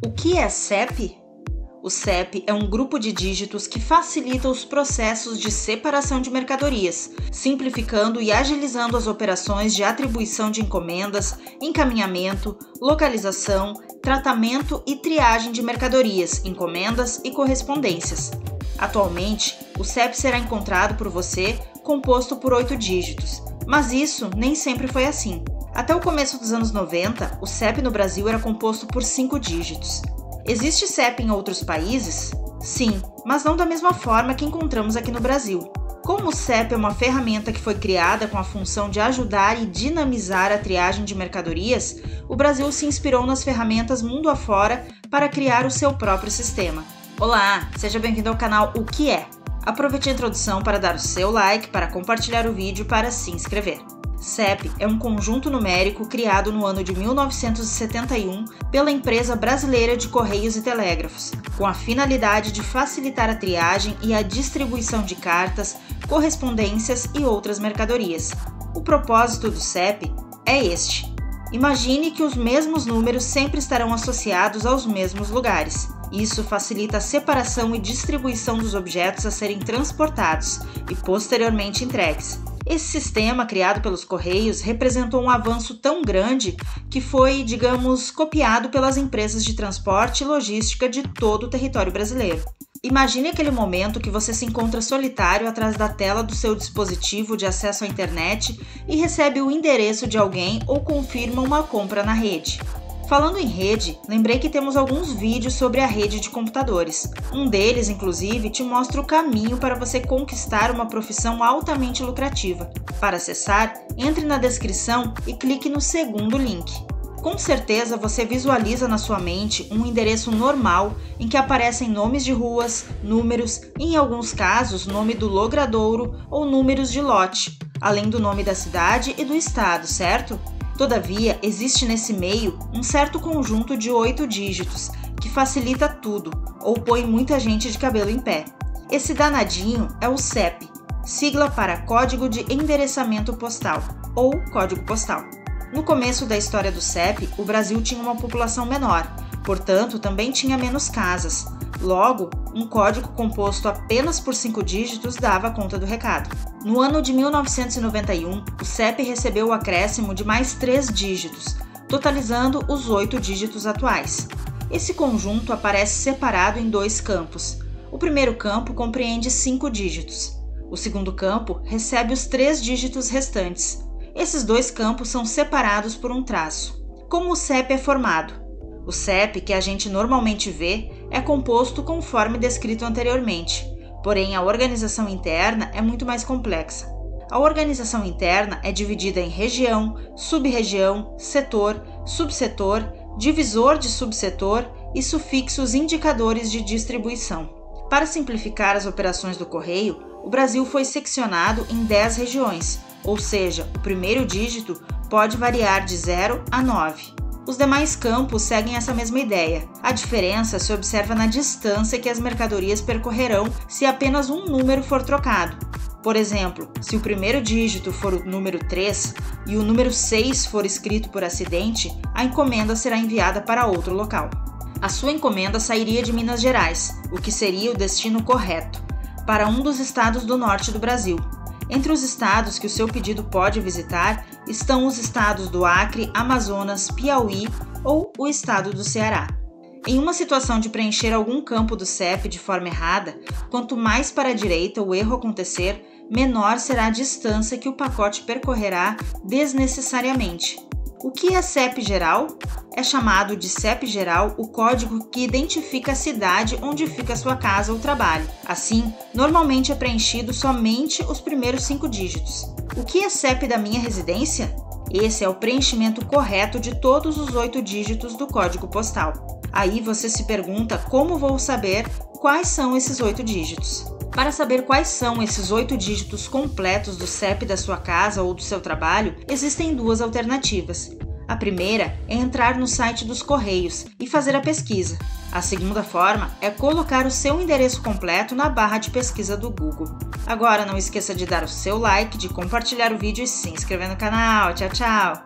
O que é CEP? O CEP é um grupo de dígitos que facilita os processos de separação de mercadorias, simplificando e agilizando as operações de atribuição de encomendas, encaminhamento, localização, tratamento e triagem de mercadorias, encomendas e correspondências. Atualmente, o CEP será encontrado por você composto por 8 dígitos, mas isso nem sempre foi assim. Até o começo dos anos 90, o CEP no Brasil era composto por 5 dígitos. Existe CEP em outros países? Sim, mas não da mesma forma que encontramos aqui no Brasil. Como o CEP é uma ferramenta que foi criada com a função de ajudar e dinamizar a triagem de mercadorias, o Brasil se inspirou nas ferramentas mundo afora para criar o seu próprio sistema. Olá, seja bem-vindo ao canal O Que É? Aproveite a introdução para dar o seu like, para compartilhar o vídeo e para se inscrever. CEP é um conjunto numérico criado no ano de 1971 pela Empresa Brasileira de Correios e Telégrafos, com a finalidade de facilitar a triagem e a distribuição de cartas, correspondências e outras mercadorias. O propósito do CEP é este. Imagine que os mesmos números sempre estarão associados aos mesmos lugares. Isso facilita a separação e distribuição dos objetos a serem transportados e posteriormente entregues. Esse sistema, criado pelos Correios, representou um avanço tão grande que foi, digamos, copiado pelas empresas de transporte e logística de todo o território brasileiro. Imagine aquele momento que você se encontra solitário atrás da tela do seu dispositivo de acesso à internet e recebe o endereço de alguém ou confirma uma compra na rede. Falando em rede, lembrei que temos alguns vídeos sobre a rede de computadores. Um deles, inclusive, te mostra o caminho para você conquistar uma profissão altamente lucrativa. Para acessar, entre na descrição e clique no segundo link. Com certeza você visualiza na sua mente um endereço normal em que aparecem nomes de ruas, números e, em alguns casos, nome do logradouro ou números de lote, além do nome da cidade e do estado, certo? Todavia, existe nesse meio um certo conjunto de 8 dígitos, que facilita tudo, ou põe muita gente de cabelo em pé. Esse danadinho é o CEP, sigla para Código de Endereçamento Postal, ou Código Postal. No começo da história do CEP, o Brasil tinha uma população menor, portanto também tinha menos casas. Logo, um código composto apenas por 5 dígitos dava conta do recado. No ano de 1991, o CEP recebeu o acréscimo de mais 3 dígitos, totalizando os 8 dígitos atuais. Esse conjunto aparece separado em 2 campos. O primeiro campo compreende 5 dígitos. O segundo campo recebe os 3 dígitos restantes. Esses 2 campos são separados por um traço. Como o CEP é formado? O CEP, que a gente normalmente vê, é composto conforme descrito anteriormente, porém a organização interna é muito mais complexa. A organização interna é dividida em região, sub-região, setor, subsetor, divisor de subsetor e sufixos indicadores de distribuição. Para simplificar as operações do correio, o Brasil foi seccionado em 10 regiões, ou seja, o primeiro dígito pode variar de 0 a 9. Os demais campos seguem essa mesma ideia. A diferença se observa na distância que as mercadorias percorrerão se apenas um número for trocado. Por exemplo, se o primeiro dígito for o número 3 e o número 6 for escrito por acidente, a encomenda será enviada para outro local. A sua encomenda sairia de Minas Gerais, o que seria o destino correto, para um dos estados do norte do Brasil. Entre os estados que o seu pedido pode visitar estão os estados do Acre, Amazonas, Piauí ou o estado do Ceará. Em uma situação de preencher algum campo do CEP de forma errada, quanto mais para a direita o erro acontecer, menor será a distância que o pacote percorrerá desnecessariamente. O que é CEP geral? É chamado de CEP geral o código que identifica a cidade onde fica a sua casa ou trabalho. Assim, normalmente é preenchido somente os primeiros 5 dígitos. O que é CEP da minha residência? Esse é o preenchimento correto de todos os 8 dígitos do código postal. Aí você se pergunta como vou saber quais são esses 8 dígitos. Para saber quais são esses 8 dígitos completos do CEP da sua casa ou do seu trabalho, existem 2 alternativas. A primeira é entrar no site dos Correios e fazer a pesquisa. A segunda forma é colocar o seu endereço completo na barra de pesquisa do Google. Agora não esqueça de dar o seu like, de compartilhar o vídeo e se inscrever no canal. Tchau, tchau!